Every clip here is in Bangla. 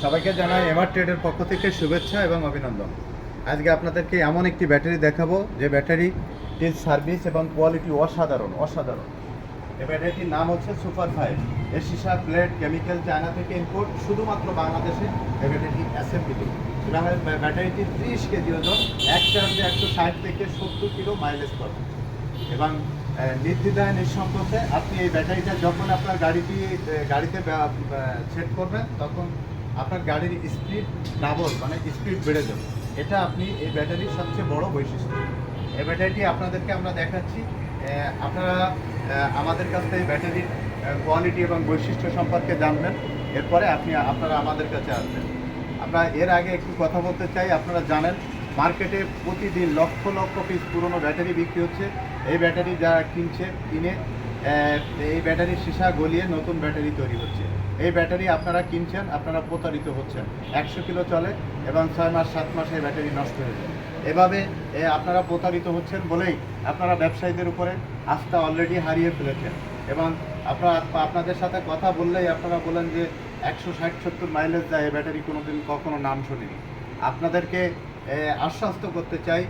সবাইকে জানাই এমআর ট্রেডের পক্ষ থেকে শুভেচ্ছা এবং অভিনন্দন। আজকে আপনাদেরকে এমন একটি ব্যাটারি দেখাবো যে ব্যাটারিটির সার্ভিস এবং কোয়ালিটি অসাধারণ। এই ব্যাটারিটির নাম হচ্ছে সুপার 5। এর সীসা প্লেট কেমিক্যাল চায়না থেকে ইম্পোর্ট, শুধুমাত্র বাংলাদেশে এই ব্যাটারিটি অ্যাসেম্বলি। এবং ব্যাটারিটি 30 কেজি ওজন, এক চার্জে 160 থেকে 70 কিলো মাইলেজ পাবেন। এবং নির্দ্বিধায় নিঃসংকোচে আপনি এই ব্যাটারিটা যখন আপনার গাড়িতে সেট করবেন, তখন আপনার গাড়ির স্পিড ডাবল, মানে স্পিড বেড়ে যাবে। এটা আপনি এই ব্যাটারির সবচেয়ে বড় বৈশিষ্ট্য। এই ব্যাটারিটি আপনাদেরকে আমরা দেখাচ্ছি। আপনারা আমাদের কাছ থেকে ব্যাটারির কোয়ালিটি এবং বৈশিষ্ট্য সম্পর্কে জানবেন। এরপরে আপনারা আমাদের কাছে আসবেন। আমরা এর আগে একটু কথা বলতে চাই। আপনারা জানেন মার্কেটে প্রতিদিন লক্ষ লক্ষ পিস পুরনো ব্যাটারি বিক্রি হচ্ছে। এই ব্যাটারি যারা কিনে এই ব্যাটারির সীসা গলিয়ে নতুন ব্যাটারি তৈরি হচ্ছে। এই ব্যাটারি আপনারা কিনছেন, আপনারা প্রতারিত হচ্ছেন। 100 কিলো চলে এবং 6 মাস 7 মাসে এই ব্যাটারি নষ্ট হয়ে যায়। এভাবে আপনারা প্রতারিত হচ্ছেন বলেই আপনারা ব্যবসায়ীদের উপরে আস্থা অলরেডি হারিয়ে ফেলেছেন। এবং আপনাদের সাথে কথা বললেই আপনারা বলেন যে 160-70 মাইলেজ যায়, এই ব্যাটারি কখনো নাম শুনিনি। আপনাদেরকে আশ্বস্ত করতে চাই,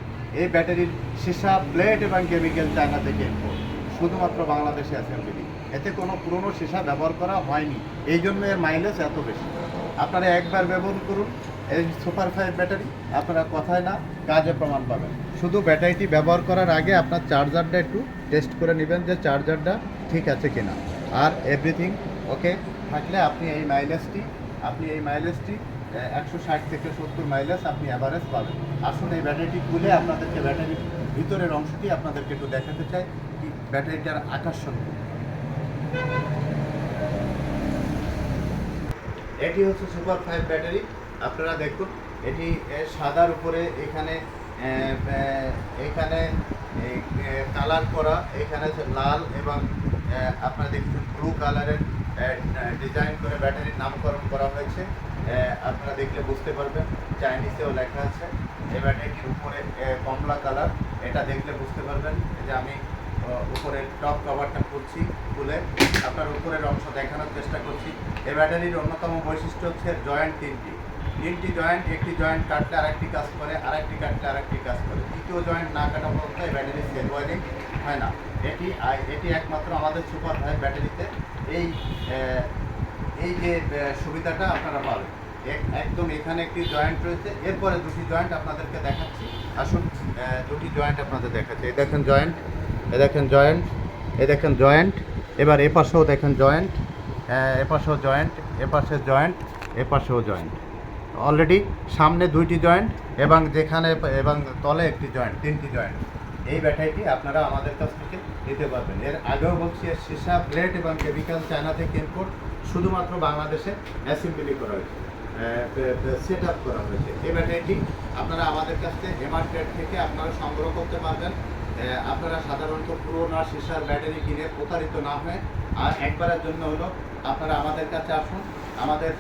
এই ব্যাটারির সীসা প্লেট এবং কেমিক্যাল চায়না থেকে ইম্পোর্ট, শুধুমাত্র বাংলাদেশে অ্যাসেম্বলি। এতে কোনো পুরনো সীসা ব্যবহার করা হয়নি, এই জন্য এর মাইলেজ এত বেশি। আপনারা একবার ব্যবহার করুন এই সুপার 5 ব্যাটারি, আপনারা কথায় না কাজে প্রমাণ পাবেন। শুধু ব্যাটারিটি ব্যবহার করার আগে আপনার চার্জারটা একটু টেস্ট করে নেবেন যে চার্জারটা ঠিক আছে কিনা। আর এভরিথিং ওকে থাকলে আপনি এই মাইলেজটি 160 থেকে 70 মাইলেজ আপনি অ্যাভারেজ পাবেন। আসলে এই ব্যাটারিটি খুলে আপনাদেরকে ব্যাটারির ভিতরের অংশটি আপনাদেরকে একটু দেখাতে চাই, কি ব্যাটারিটার আকর্ষণ। এটি হচ্ছে সুপার 5 ব্যাটারি। আপনারা দেখুন, এটি সাদার উপরে এখানে কালার করা, এখানে লাল এবং আপনারা দেখুন ব্লু কালারের ডিজাইন করে ব্যাটারির নামকরণ করা হয়েছে। আপনারা দেখলে বুঝতে পারবেন, চাইনিজেও লেখা আছে। এই ব্যাটারিটির উপরে কমলা কালার, এটা দেখলে বুঝতে পারবেন যে আমি উপরের টপ কভারটা খুলছি, খুলে আপনার উপরের অংশ দেখানোর চেষ্টা করছি। এই ব্যাটারির অন্যতম বৈশিষ্ট্য হচ্ছে জয়েন্ট তিনটি জয়েন্ট, একটি জয়েন্ট কাটলে আরেকটি কাজ করে, আরেকটি কাটলে আরেকটি কাজ করে। তৃতীয় জয়েন্ট না কাটা পর্যন্ত এই ব্যাটারির সেল ওয়েলিং হয় না। এটি একমাত্র আমাদের সুপার 5 ব্যাটারিতে এই যে সুবিধাটা আপনারা পাবেন। একদম এখানে একটি জয়েন্ট রয়েছে, এরপরে দুটি জয়েন্ট আপনাদেরকে দেখাচ্ছি। আসুন দুটি জয়েন্ট আপনাদের দেখাচ্ছি। এই দেখেন জয়েন্ট, এবার এপাশেও দেখেন জয়েন্ট, এপাশেও জয়েন্ট, এপাশেও জয়েন্ট। অলরেডি সামনে দুইটি জয়েন্ট এবং তলে একটি জয়েন্ট, 3টি জয়েন্ট। এই ব্যাটারিটি আপনারা আমাদের কাছ থেকে নিতে পারবেন। এর আগেও বলছি, এর সীসা প্লেট এবং কেমিক্যাল চায়না থেকে ইম্পোর্ট, শুধুমাত্র বাংলাদেশে অ্যাসেম্বলি করা হয়েছে, সেট আপ করা হয়েছে। এই ব্যাটারিটি আপনারা আমাদের কাছ থেকে এমআর ট্রেড থেকে আপনারা সংগ্রহ করতে পারবেন। আপনারা সাধারণত পুরোনো সীসার ব্যাটারি কিনে প্রতারিত না হয়ে আর একবারের জন্য হলো আপনারা আমাদের কাছে আসুন। আমাদের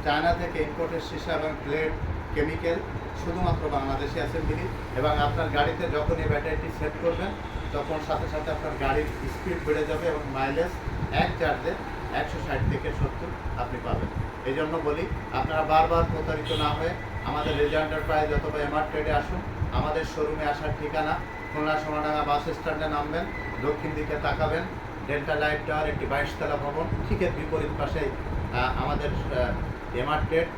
চায়না থেকে ইম্পোর্টের সীসা এবং প্লেট কেমিক্যাল শুধুমাত্র বাংলাদেশে অ্যাসেম্বলি। এবং আপনার গাড়িতে যখন এই ব্যাটারিটি সেট করবেন, তখন সাথে সাথে আপনার গাড়ির স্পিড বেড়ে যাবে এবং মাইলেজ এক চার্জে 160 থেকে 70 আপনি পাবেন। এই জন্য বলি, আপনারা বারবার প্রতারিত না হয়ে আমাদের রেজা এন্টারপ্রাইজ অথবা এমআর ট্রেডে আসুন। আমাদের শোরুমে আসার ঠিকানা খুলনা সোনাডাঙ্গা বাস স্ট্যান্ডে নামবেন, দক্ষিণ দিকে তাকাবেন, ডেল্টা লাইট টাওয়ার, একটি 22 তলা ভবন, ঠিক এর বিপরীত পাশেই আমাদের এমআর ট্রেড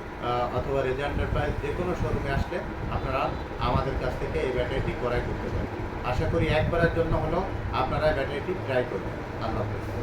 অথবা রেজা এন্টারপ্রাইজ যে কোনো শোরুমে আসলে আপনারা আমাদের কাছ থেকে এই ব্যাটারিটি ক্রয় করতে পারেন। আশা করি একবারের জন্য হলেও আপনারা ব্যাটারিটি ট্রাই করবেন। আল্লাহ হাফেজ।